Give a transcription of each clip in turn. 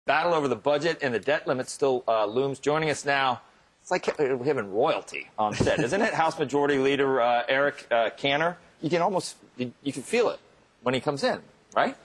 Battle over the budget and the debt limit still looms. Joining us now, it's like having royalty on set, isn't it? House Majority Leader Eric Cantor. You can almost, you can feel it when he comes in, right?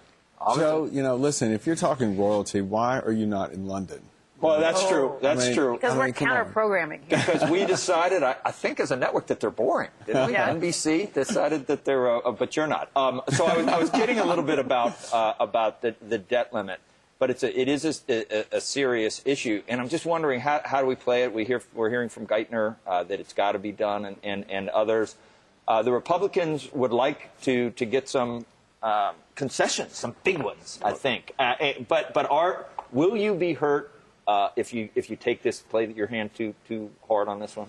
Joe, you know, listen, if you're talking royalty, why are you not in London? Well, that's true. That's true. Because we're counter-programming here. Because we decided, I think as a network, that they're boring. Didn't we? Yeah. NBC decided that they're, but you're not. So I was kidding a little bit about the debt limit. But it is a serious issue, and I'm just wondering how do we play it? We're hearing from Geithner that it's got to be done, and others. The Republicans would like to get some concessions, some big ones, I think. But will you be hurt if you play your hand too hard on this one?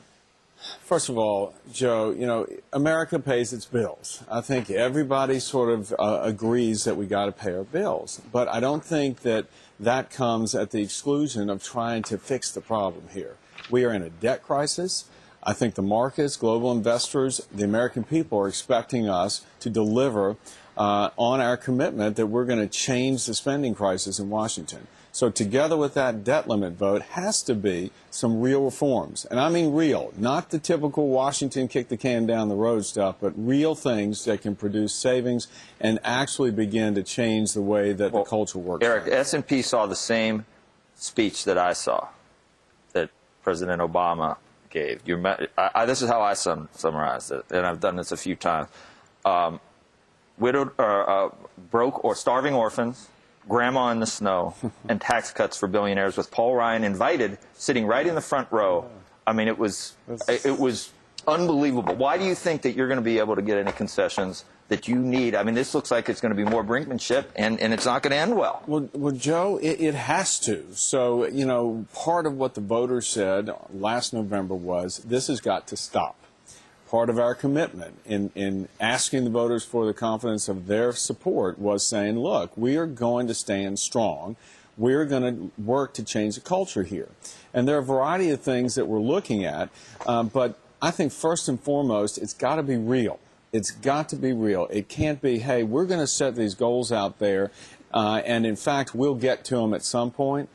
First of all, Joe, you know, America pays its bills. I think everybody sort of agrees that we got to pay our bills. But I don't think that that comes at the exclusion of trying to fix the problem here. We are in a debt crisis. I think the markets, global investors, the American people are expecting us to deliver on our commitment that we're going to change the spending crisis in Washington. So together with that debt limit vote has to be some real reforms. And I mean real, not the typical Washington kick the can down the road stuff, but real things that can produce savings and actually begin to change the way that the culture works. Eric, S&P saw the same speech that I saw, that President Obama gave. This is how I summarized it, and I've done this a few times. Widowed, broke or starving orphans, grandma in the snow, and tax cuts for billionaires, with Paul Ryan invited, sitting right in the front row. I mean, it was unbelievable. Why do you think that you're going to be able to get any concessions that you need? I mean, this looks like it's going to be more brinkmanship, and it's not going to end well. Well, Joe, it has to. So, you know, part of what the voters said last November was this has got to stop. Part of our commitment in asking the voters for the confidence of their support was saying, look, we are going to stand strong. We're going to work to change the culture here. And there are a variety of things that we're looking at, but I think first and foremost, it's got to be real. It's got to be real. It can't be, hey, we're going to set these goals out there, and in fact, we'll get to them at some point.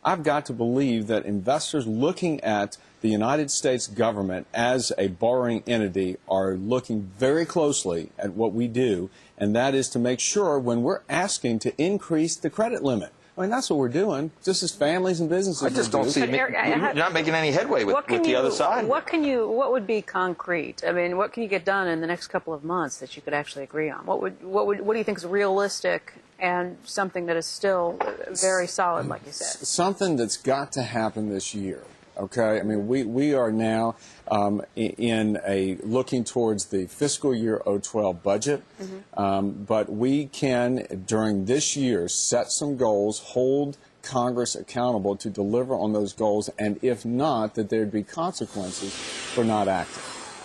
I've got to believe that investors looking at the United States government as a borrowing entity are looking very closely at what we do, and that is to make sure when we're asking to increase the credit limit. I mean, that's what we're doing, just as families and businesses. I just don't see you're not making any headway with the other side. What would be concrete? I mean, what can you get done in the next couple of months that you could actually agree on? What do you think is realistic and something that is still very solid, like you said? Something that's got to happen this year. Okay, I mean, we are now looking towards the fiscal year 012 budget, but we can, during this year, set some goals, hold Congress accountable to deliver on those goals, and if not, that there'd be consequences for not acting.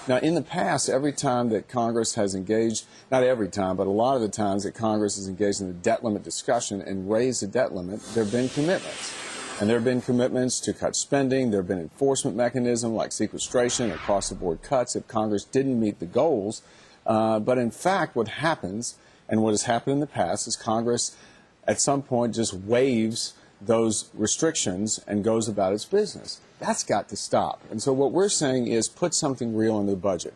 Now, in the past, every time that Congress has engaged, not every time, but a lot of the times that Congress has engaged in the debt limit discussion and raised the debt limit, there have been commitments. And there have been commitments to cut spending. There have been enforcement mechanisms like sequestration, across-the-board cuts if Congress didn't meet the goals. But in fact, what happens, and what has happened in the past, is Congress at some point just waives those restrictions and goes about its business. That's got to stop. And so what we're saying is put something real in the budget.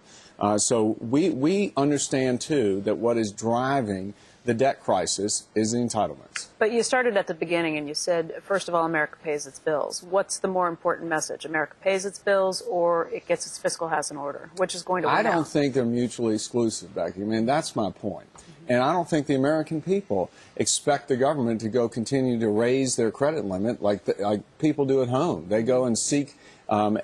So we understand, too, that what is driving the debt crisis is the entitlements. But you started at the beginning and you said, first of all, America pays its bills. What's the more important message? America pays its bills or it gets its fiscal house in order? Which is going to win I don't think they're mutually exclusive, Becky. I mean, that's my point. And I don't think the American people expect the government to go continue to raise their credit limit like people do at home. They go and seek an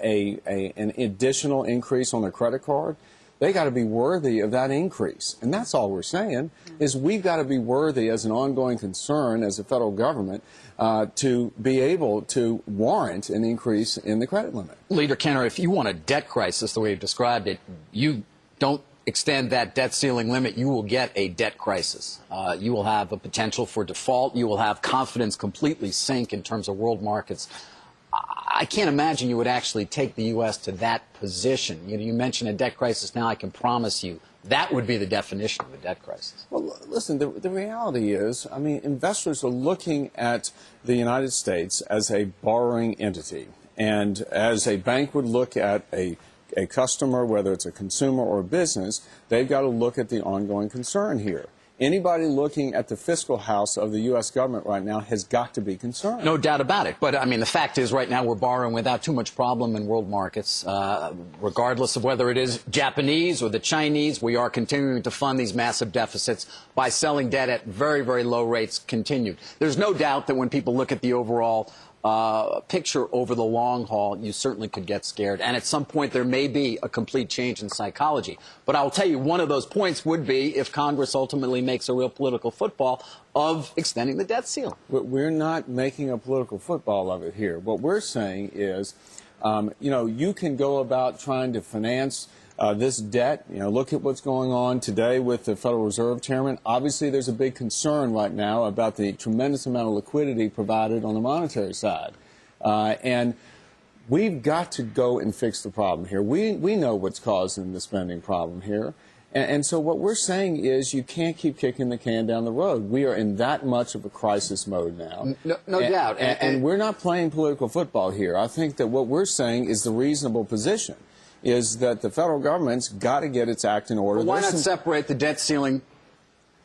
additional increase on their credit card. They got to be worthy of that increase. And that's all we're saying, is we've got to be worthy as an ongoing concern as a federal government to be able to warrant an increase in the credit limit. Leader Cantor, if you want a debt crisis the way you've described it, you don't extend that debt ceiling limit, you will get a debt crisis. You will have a potential for default. You will have confidence completely sink in terms of world markets. I can't imagine you would actually take the U.S. to that position. You mentioned a debt crisis now. I can promise you That would be the definition of a debt crisis. Well, listen, the reality is, I mean, investors are looking at the United States as a borrowing entity. And as a bank would look at a customer, whether it's a consumer or a business, they've got to look at the ongoing concern here. Anybody looking at the fiscal house of the U.S. government right now has got to be concerned. No doubt about it. But, I mean, the fact is right now we're borrowing without too much problem in world markets. Regardless of whether it is Japanese or the Chinese, we are continuing to fund these massive deficits by selling debt at very, very low rates continued. There's no doubt that when people look at the overall picture over the long haul, you certainly could get scared. And at some point, there may be a complete change in psychology. But I'll tell you, one of those points would be if Congress ultimately makes a real political football of extending the debt ceiling. We're not making a political football of it here. What we're saying is, you know, you can go about trying to finance this debt. You know, look at what's going on today with the Federal Reserve Chairman. Obviously, there's a big concern right now about the tremendous amount of liquidity provided on the monetary side. And we've got to go and fix the problem here. We know what's causing the spending problem here. And so what we're saying is you can't keep kicking the can down the road. We are in that much of a crisis mode now. No doubt. And we're not playing political football here. I think that what we're saying is the reasonable position. Is that the federal government's got to get its act in order. Well, why not separate the debt ceiling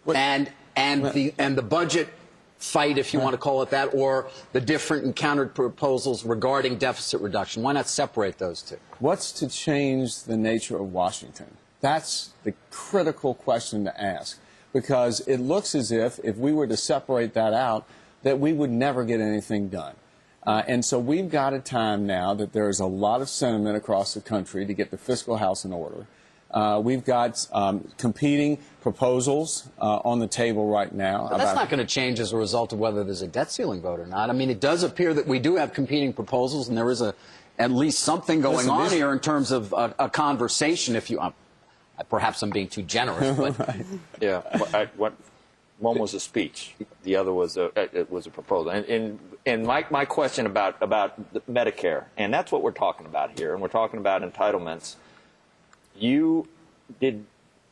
and the budget fight, if you want to call it that, or the different and countered proposals regarding deficit reduction? Why not separate those two? What's to change the nature of Washington? That's the critical question to ask, because it looks as if we were to separate that out, that we would never get anything done. And so we've got a time now that there is a lot of sentiment across the country to get the fiscal house in order. We've got competing proposals on the table right now. But that's not going to change as a result of whether there's a debt ceiling vote or not. I mean, it does appear that we do have competing proposals, and there is at least something going on here in terms of a conversation. If you, perhaps I'm being too generous, but right. Yeah. One was a speech. The other was a proposal. And my question about Medicare, and that's what we're talking about here, and we're talking about entitlements. Did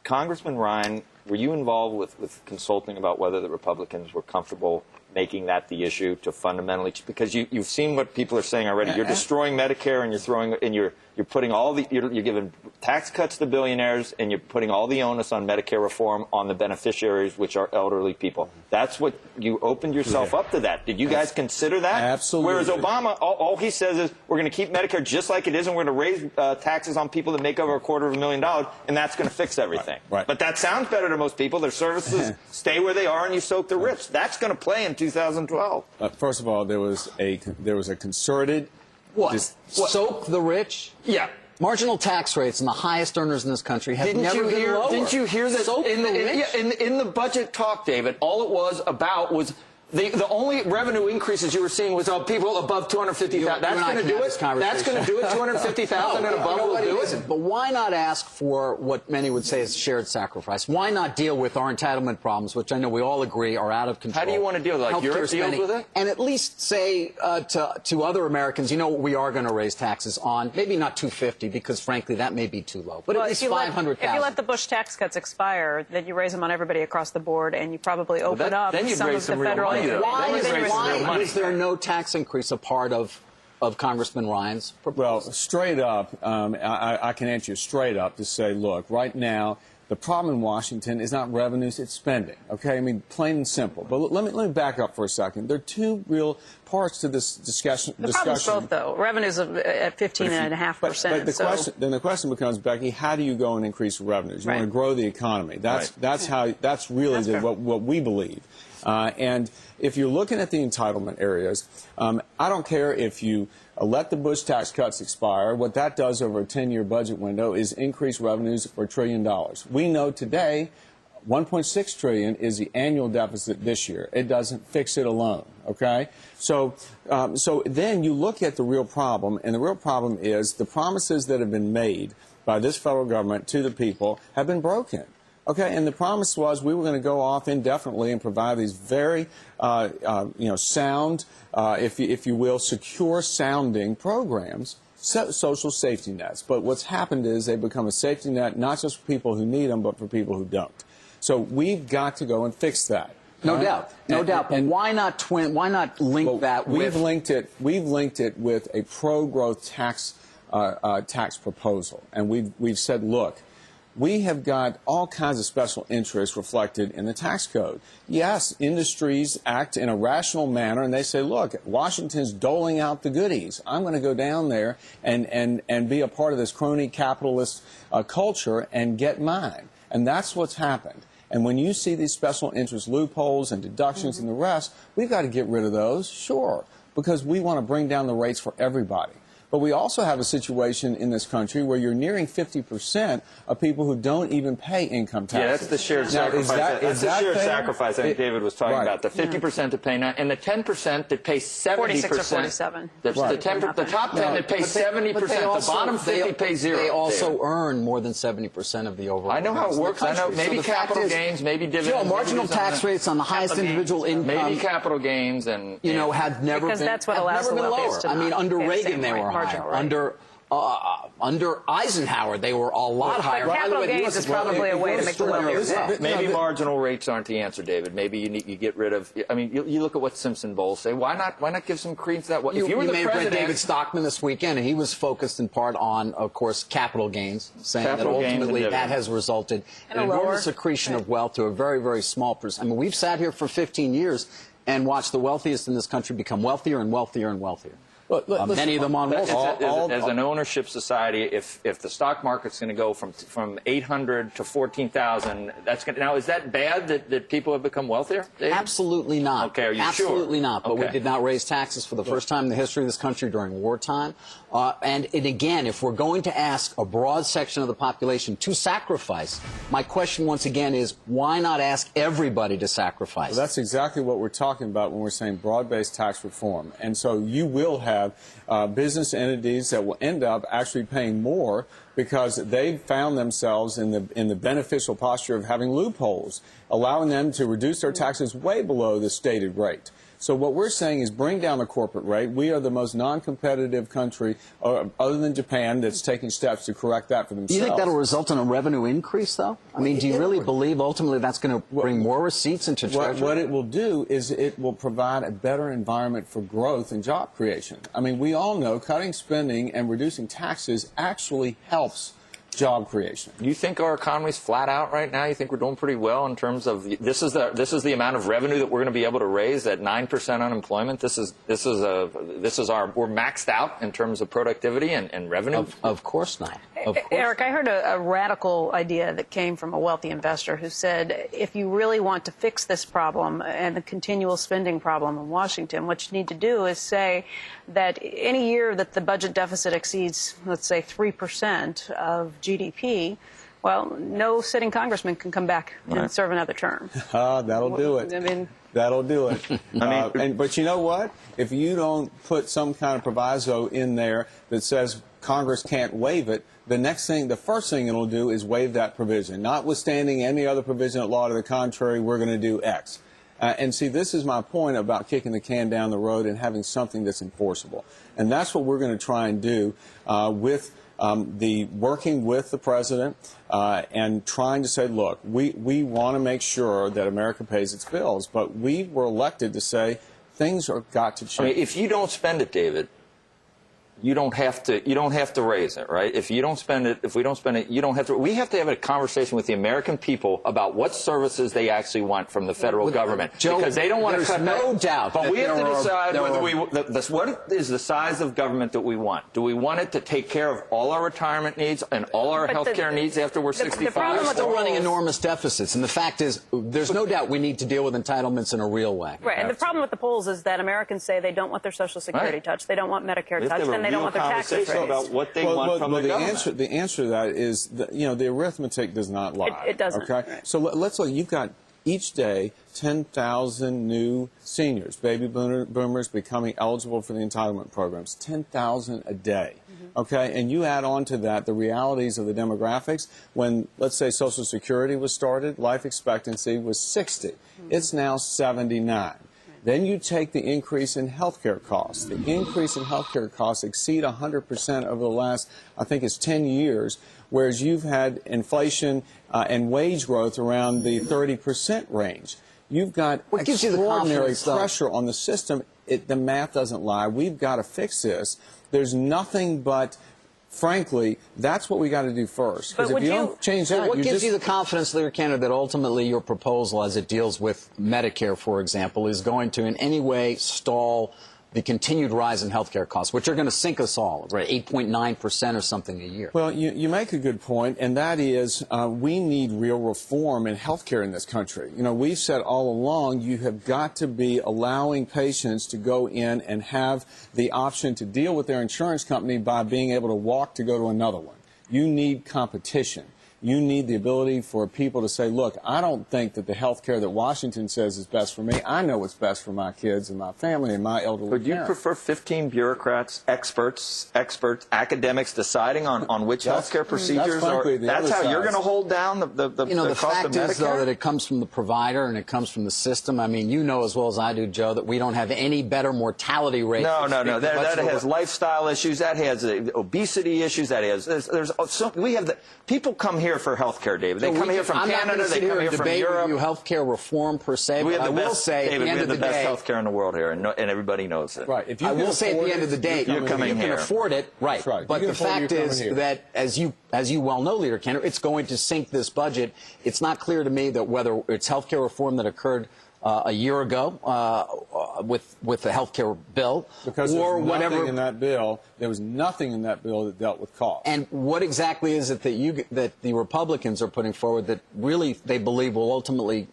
Congressman Ryan, were you involved with consulting about whether the Republicans were comfortable making that the issue to fundamentally, because you've seen what people are saying already. You're destroying Medicare, and you're putting you're giving tax cuts to billionaires, and you're putting all the onus on Medicare reform on the beneficiaries, which are elderly people. That's what you opened yourself up to that. Did you guys consider that? Absolutely. Whereas Obama, all he says is we're going to keep Medicare just like it is, and we're going to raise taxes on people that make over $250,000, and that's going to fix everything. Right. But that sounds better to most people. Their services stay where they are, and you soak the rich. That's going to play in 2012. First of all, there was a concerted. Soak the rich? Yeah. Marginal tax rates and the highest earners in this country have never been lower. Didn't you hear that in the budget talk, David? All it was about was the only revenue increases you were seeing was people above $250,000. That's going to do it. That's going to do it. $250,000 and above will do it. But why not ask for what many would say is shared sacrifice? Why not deal with our entitlement problems, which I know we all agree are out of control? How do you want to deal with it? Like Europe deals with it? And at least say to other Americans, you know, we are going to raise taxes on maybe not $250,000 because frankly that may be too low, but at least $500,000. If you let the Bush tax cuts expire, then you raise them on everybody across the board, and you probably open up some of the federal. Why is there no tax increase a part of Congressman Ryan's proposal? Well, straight up, I can answer you straight up to say, look, right now, the problem in Washington is not revenues, it's spending. Okay, I mean, plain and simple. But let me back up for a second. There are two real parts to this discussion. The problem's both, though. Revenues at 15.5%. Then the question becomes, Becky, how do you go and increase revenues? You want to grow the economy. That's really what we believe. And if you're looking at the entitlement areas, I don't care if you let the Bush tax cuts expire. What that does over a 10-year budget window is increase revenues for $1 trillion. We know today $1.6 trillion is the annual deficit this year. It doesn't fix it alone, okay? So then you look at the real problem, and the real problem is the promises that have been made by this federal government to the people have been broken. Okay, and the promise was we were going to go off indefinitely and provide these very, sound, if you will, secure-sounding programs social safety nets. But what's happened is they become a safety net not just for people who need them, but for people who don't. So we've got to go and fix that. No doubt, no doubt. But why not link that with? We've linked it with a pro-growth tax proposal, and we've said, look, we have got all kinds of special interests reflected in the tax code. Yes, industries act in a rational manner, and they say, look, Washington's doling out the goodies. I'm going to go down there and be a part of this crony capitalist culture and get mine. And that's what's happened. And when you see these special interest loopholes and deductions and the rest, we've got to get rid of those, sure, because we want to bring down the rates for everybody. But we also have a situation in this country where you're nearing 50% of people who don't even pay income taxes. Yeah, that's the shared sacrifice. That's the shared sacrifice I think David was talking about. The 50% that pay now, and the 10% that pay 70%. 46 or 47. The top 10 that pay 70%. The bottom 50 pay zero. They also earn more than 70% of the overall. I know how it works. I know maybe capital gains, maybe dividends. Joe, marginal tax rates on the highest individual income. Maybe capital gains and have never been. Because that's what allows the wealthiest to lower. I mean, under Reagan they were higher. Under Eisenhower, they were a lot higher. Capital gains is probably a way to make the wealthier. Maybe marginal rates aren't the answer, David. Maybe you get rid of. I mean, you look at what Simpson Bowles say. Why not give some credence to that? If you were the president, read David Stockman this weekend, and he was focused in part on, of course, capital gains, saying that ultimately that has resulted in an enormous accretion of wealth to a very, very small percent. I mean, we've sat here for 15 years and watched the wealthiest in this country become wealthier and wealthier and wealthier. Many of them on Wall Street. As an ownership society, if the stock market's going to go from 800 to 14,000, that's going to, now is that bad that people have become wealthier? Dave? Absolutely not. Okay, are you Absolutely sure? not. But we did not raise taxes for the first time in the history of this country during wartime. And again, if we're going to ask a broad section of the population to sacrifice, my question once again is, why not ask everybody to sacrifice? Well, that's exactly what we're talking about when we're saying broad-based tax reform. And so you will have business entities that will end up actually paying more because they've found themselves in the beneficial posture of having loopholes, allowing them to reduce their taxes way below the stated rate. So what we're saying is bring down the corporate rate. We are the most non-competitive country, other than Japan, that's taking steps to correct that for themselves. Do you think that will result in a revenue increase, though? I mean, do you really believe ultimately that's going to bring more receipts into Treasury? What it will do is it will provide a better environment for growth and job creation. I mean, we all know cutting spending and reducing taxes actually helps job creation. Do you think our economy's flat out right now? You think we're doing pretty well in terms of this is the amount of revenue that we're going to be able to raise at 9% unemployment? We're maxed out in terms of productivity and revenue? Of course not. Of course. Eric, I heard a radical idea that came from a wealthy investor who said, if you really want to fix this problem and the continual spending problem in Washington, what you need to do is say that any year that the budget deficit exceeds, let's say, 3% of GDP, well, no sitting congressman can come back and serve another term. That'll do it. I mean, that'll do it. But you know what? If you don't put some kind of proviso in there that says Congress can't waive it, the first thing it'll do is waive that provision. Notwithstanding any other provision of law to the contrary, we're going to do X. And see, this is my point about kicking the can down the road and having something that's enforceable. And that's what we're going to try and do with working with the president and trying to say, look, we want to make sure that America pays its bills, but we were elected to say things are got to change. I mean, if you don't spend it, David, you don't have to raise it, right? If you don't spend it, if we don't spend it, you don't have to. We have to have a conversation with the American people about what services they actually want from the federal government, Joe, because they don't want to cut. No doubt, but we have to decide whether what is the size of government that we want. Do we want it to take care of all our retirement needs and all our health care needs after we're 65? We're still running enormous deficits, and the fact is, there's no doubt we need to deal with entitlements in a real way. Right, and the problem with the polls is that Americans say they don't want their Social Security touched, they don't want Medicare touched, and they don't want their taxes raised. About what they want from the government. The answer to that is that, the arithmetic does not lie. It doesn't. Okay, right. So let's look. You've got each day 10,000 new seniors, baby boomers, becoming eligible for the entitlement programs. 10,000 a day. Okay, and you add on to that the realities of the demographics. When, let's say, Social Security was started, life expectancy was 60. It's now 79. Then you take the increase in healthcare costs. The increase in healthcare costs exceed 100% over the last, I think it's 10 years, whereas you've had inflation and wage growth around the 30% range. You've got extraordinary pressure on the system. The math doesn't lie. We've got to fix this. There's nothing but, frankly, that's what we got to do first. Because if you don't change that, what gives you the confidence, Leader Cantor, that ultimately your proposal, as it deals with Medicare, for example, is going to in any way stall the continued rise in healthcare costs, which are going to sink us all, right? 8.9% or something a year. Well, you make a good point, and that is we need real reform in healthcare in this country. You know, we've said all along you have got to be allowing patients to go in and have the option to deal with their insurance company by being able to walk to go to another one. You need competition. You need the ability for people to say, look, I don't think that the health care that Washington says is best for me. I know what's best for my kids and my family and my elderly Would you parents. prefer 15 bureaucrats, experts, academics deciding on which health care procedures? That's how you're going to hold down the cost of Medicare? The fact is, though, that it comes from the provider and it comes from the system. I mean, you know as well as I do, Joe, that we don't have any better mortality rate. No. That has lifestyle issues. That has obesity issues. That has people come here for health care, David. They come here from Canada. They come here from Europe. You health care reform per se. We have the best, will say, David, we have the best health care in the world here, and everybody knows it. Right. If you I will say at the end of the day, you're coming you here. can afford it, right? Right. But the fact is that, as you well know, Leader Cantor, it's going to sink this budget. It's not clear to me that whether it's health care reform that occurred a year ago with the health care bill, because or whatever in that bill, there was nothing in that bill that dealt with cost. And what exactly is it that the Republicans are putting forward that really they believe will ultimately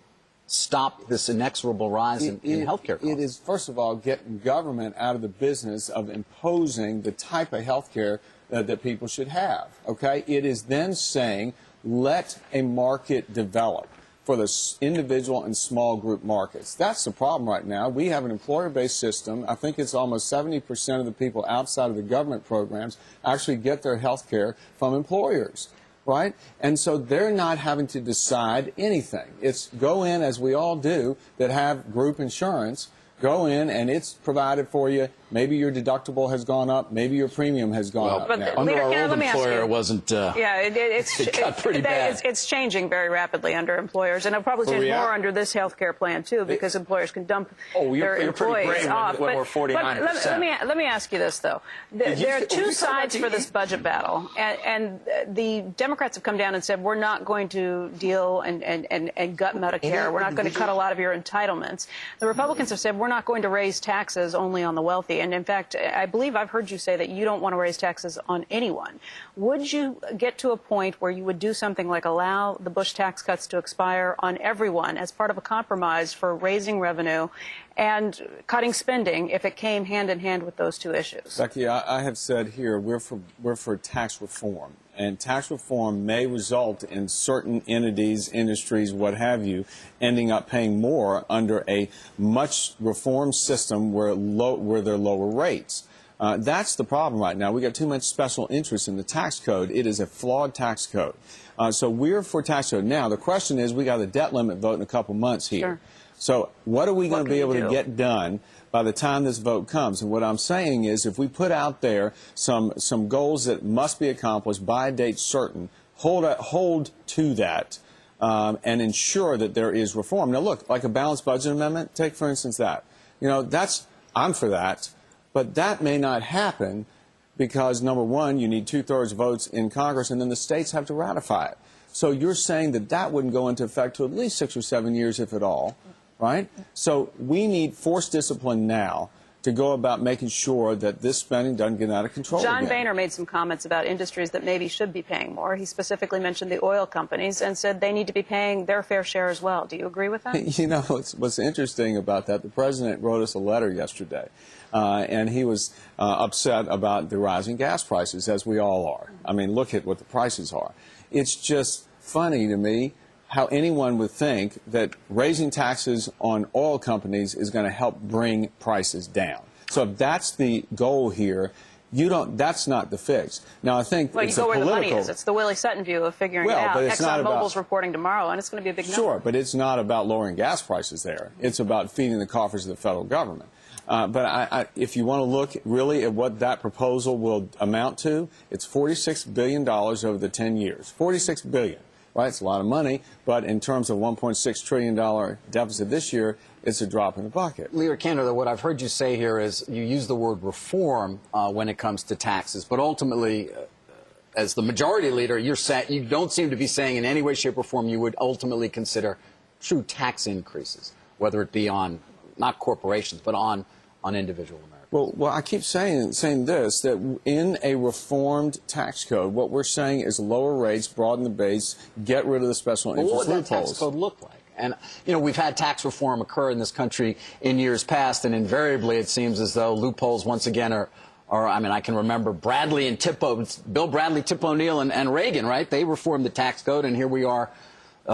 stop this inexorable rise in health care costs? It is, first of all, getting government out of the business of imposing the type of health care that people should have. Okay? It is then saying, let a market develop for the individual and small group markets. That's the problem right now. We have an employer-based system. I think it's almost 70% of the people outside of the government programs actually get their health care from employers, right? And so they're not having to decide anything. It's go in, as we all do, that have group insurance, go in and it's provided for you. Maybe your deductible has gone up. Maybe your premium has gone up. But now. Under our old employer, it wasn't. It got pretty bad. It's changing very rapidly under employers, and it'll probably change more under this health care plan too, because employers can dump their employees off. When we're 49%. Let me ask you this though: there are two sides for this budget battle, and the Democrats have come down and said we're not going to deal and gut Medicare. We're not going to cut a lot of your entitlements. The Republicans have said we're not going to raise taxes only on the wealthy. And in fact, I believe I've heard you say that you don't want to raise taxes on anyone. Would you get to a point where you would do something like allow the Bush tax cuts to expire on everyone as part of a compromise for raising revenue and cutting spending if it came hand in hand with those two issues? Becky, I have said here we're for tax reform. And tax reform may result in certain entities, industries, what have you, ending up paying more under a much reformed system where there are lower rates. That's the problem right now. We got too much special interest in the tax code. It is a flawed tax code. So we're for tax code. Now, the question is, we got a debt limit vote in a couple months here. Sure. So what are we going to be able to get done by the time this vote comes? And what I'm saying is, if we put out there some goals that must be accomplished by a date certain, hold to that, and ensure that there is reform. Now, look, like a balanced budget amendment, take, for instance, that. You know, I'm for that, but that may not happen because, number one, you need 2/3 votes in Congress, and then the states have to ratify it. So you're saying that wouldn't go into effect to at least 6 or 7 years, if at all. Right? So we need forced discipline now to go about making sure that this spending doesn't get out of control John again. Boehner made some comments about industries that maybe should be paying more. He specifically mentioned the oil companies and said they need to be paying their fair share as well. Do you agree with that? You know, what's interesting about that, the president wrote us a letter yesterday, and he was upset about the rising gas prices, as we all are. I mean, look at what the prices are. It's just funny to me how anyone would think that raising taxes on oil companies is going to help bring prices down. So if that's the goal here, That's not the fix. Now, I think well, it's you go a where political. the money is. It's the Willie Sutton view of figuring it out. But it's not ExxonMobil's about, reporting tomorrow, and it's going to be a big number. Sure, but it's not about lowering gas prices there. It's about feeding the coffers of the federal government. But if you want to look really at what that proposal will amount to, it's $46 billion over the 10 years. $46 billion. Right, it's a lot of money, but in terms of $1.6 trillion deficit this year, it's a drop in the bucket. Leader Cantor, what I've heard you say here is you use the word reform when it comes to taxes, but ultimately, as the majority leader, you don't seem to be saying in any way, shape, or form you would ultimately consider true tax increases, whether it be on, not corporations, but on individual Americans. Well, I keep saying this, that in a reformed tax code, what we're saying is lower rates, broaden the base, get rid of the special interest loopholes. What would that tax loopholes. code look like? And, you know, we've had tax reform occur in this country in years past, and invariably it seems as though loopholes once again are I mean, I can remember Bradley and Bill Bradley, Tip O'Neill, and Reagan, right? They reformed the tax code, and here we are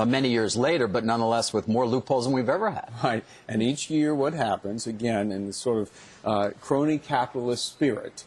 many years later, but nonetheless with more loopholes than we've ever had. Right. And each year what happens, again, in the sort of crony capitalist spirit,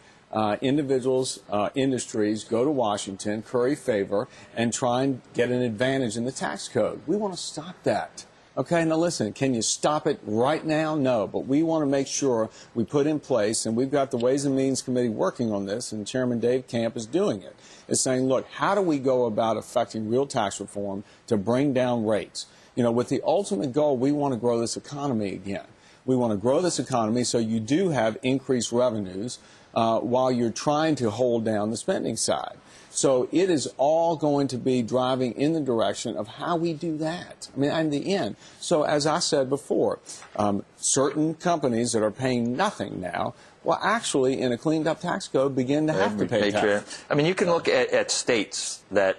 individuals, industries go to Washington, curry favor, and try and get an advantage in the tax code. We want to stop that. Okay, now listen, can you stop it right now? No, but we want to make sure we put in place, and we've got the Ways and Means Committee working on this, and Chairman Dave Camp is doing it, is saying, look, how do we go about affecting real tax reform to bring down rates? You know, with the ultimate goal, we want to grow this economy again. We want to grow this economy so you do have increased revenues while you're trying to hold down the spending side. So it is all going to be driving in the direction of how we do that. I mean, in the end. So as I said before, certain companies that are paying nothing now will actually, in a cleaned up tax code, begin to have to pay tax. I mean, you can look at states that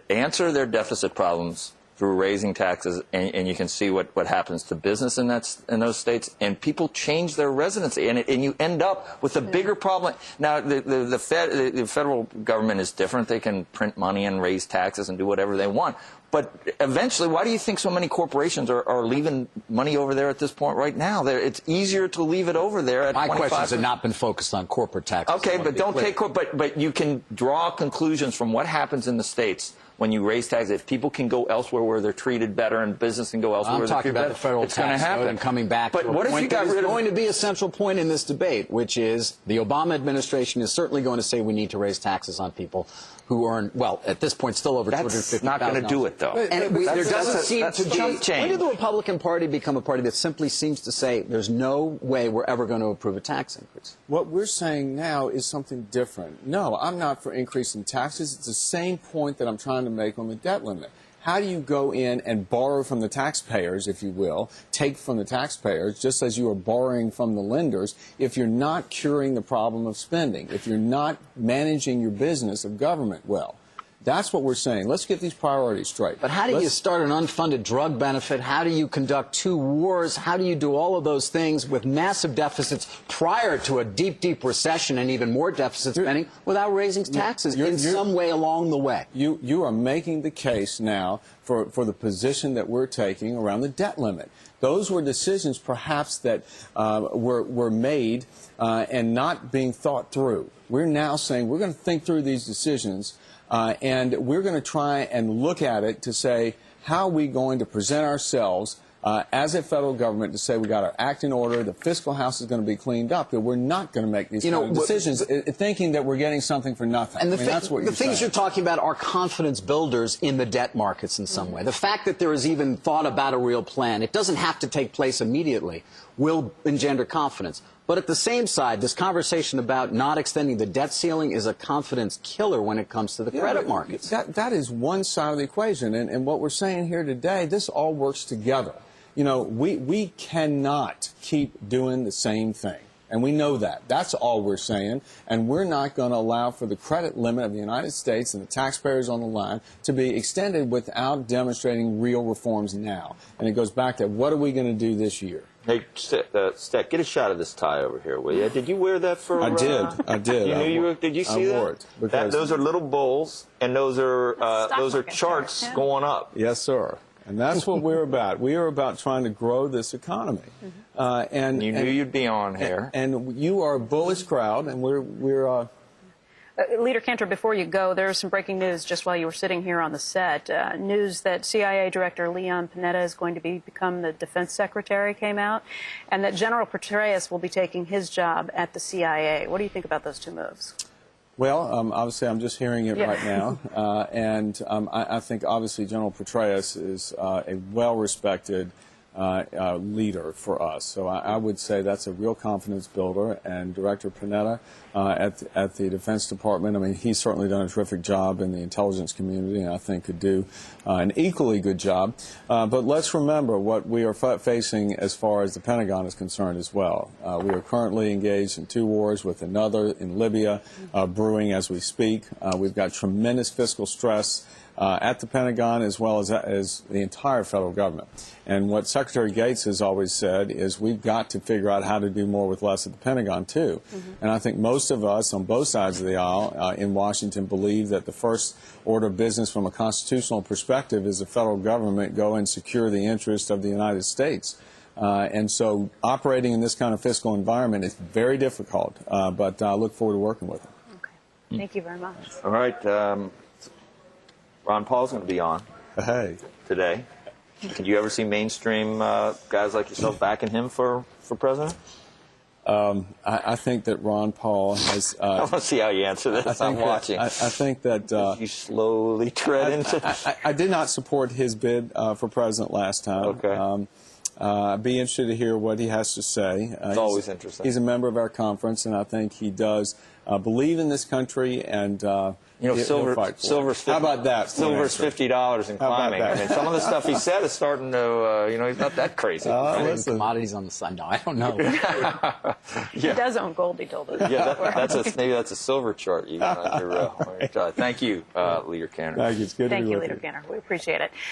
answer their deficit problems through raising taxes, and you can see what happens to business in those states, and people change their residency, and you end up with a bigger problem. Now, the federal government is different. They can print money and raise taxes and do whatever they want. But eventually, why do you think so many corporations are leaving money over there at this point right now? It's easier to leave it over there at 25%. My questions have not been focused on corporate taxes. Okay, but don't take but you can draw conclusions from what happens in the states when you raise taxes. If people can go elsewhere where they're treated better, and business can go elsewhere where they're treated better, I'm talking about the federal it's going to tax code happen. and coming back but to what a if point you got that is rid of going to be a central point in this debate, which is the Obama administration is certainly going to say we need to raise taxes on people who earn, well, at this point, still over $250,000. That's not going to do it, though. And there doesn't seem to be. When did the Republican Party become a party that simply seems to say there's no way we're ever going to approve a tax increase? What we're saying now is something different. No, I'm not for increasing taxes. It's the same point that I'm trying to make on the debt limit. How do you go in and borrow from the taxpayers, if you will, take from the taxpayers, just as you are borrowing from the lenders, if you're not curing the problem of spending, if you're not managing your business of government well? That's what we're saying. Let's get these priorities straight. But how do you start an unfunded drug benefit? How do you conduct 2 wars? How do you do all of those things with massive deficits prior to a deep, deep recession and even more deficit spending without raising taxes in some way along the way? You are making the case now for the position that we're taking around the debt limit. Those were decisions perhaps that were made and not being thought through. We're now saying we're going to think through these decisions and we're going to try and look at it to say, how are we going to present ourselves as a federal government to say we got our act in order, the fiscal house is going to be cleaned up, that we're not going to make these kind of decisions thinking that we're getting something for nothing. And that's what the things you're talking about are confidence builders in the debt markets in some way. The fact that there is even thought about a real plan, it doesn't have to take place immediately, will engender confidence. But at the same side, this conversation about not extending the debt ceiling is a confidence killer when it comes to the credit markets. That is one side of the equation. And what we're saying here today, this all works together. You know, we cannot keep doing the same thing. And we know that. That's all we're saying. And we're not going to allow for the credit limit of the United States and the taxpayers on the line to be extended without demonstrating real reforms now. And it goes back to what are we going to do this year? Hey, Stek, get a shot of this tie over here, will you? Did you wear that for? I did. You knew you were. Did you see that? I wore it Those are little bowls, and those are charts going up. Yes, sir. And that's what we're about. We are about trying to grow this economy. And You knew you'd be on here. And you are a bullish crowd, and we're Leader Cantor, before you go, there was some breaking news just while you were sitting here on the set. News that CIA Director Leon Panetta is going to become the Defense Secretary came out, and that General Petraeus will be taking his job at the CIA. What do you think about those two moves? Well, obviously, I'm just hearing it right now, and I think obviously General Petraeus is a well-respected leader for us. So I would say that's a real confidence builder. And Director Panetta at the Defense Department, I mean, he's certainly done a terrific job in the intelligence community, and I think could do an equally good job. But let's remember what we are facing as far as the Pentagon is concerned as well. We are currently engaged in 2 wars, with another in Libya brewing as we speak. We've got tremendous fiscal stress at the Pentagon, as well as the entire federal government. And what Secretary Gates has always said is we've got to figure out how to do more with less at the Pentagon, too. And I think most of us on both sides of the aisle in Washington believe that the first order of business from a constitutional perspective is the federal government go and secure the interests of the United States. And so operating in this kind of fiscal environment is very difficult, but I look forward to working with them. Okay. Thank you very much. All right. Ron Paul's going to be on today. Could you ever see mainstream guys like yourself backing him for president? I think that Ron Paul has... I want to see how you answer this. I'm watching. I think that... you slowly tread into... I did not support his bid for president last time. Okay. I'd be interested to hear what he has to say. It's always interesting. He's a member of our conference, and I think he does believe in this country, and silver's How about that? Silver's $50 in climbing. I mean, some of the stuff he said is starting to, he's not that crazy. Commodities on the side. No, I don't know. He does own gold, he told us. Yeah, maybe that's a silver chart. Even on your, Thank you, Leader Cantor. Thank you. It's good to be with you. Thank you, Leader Cantor. We appreciate it.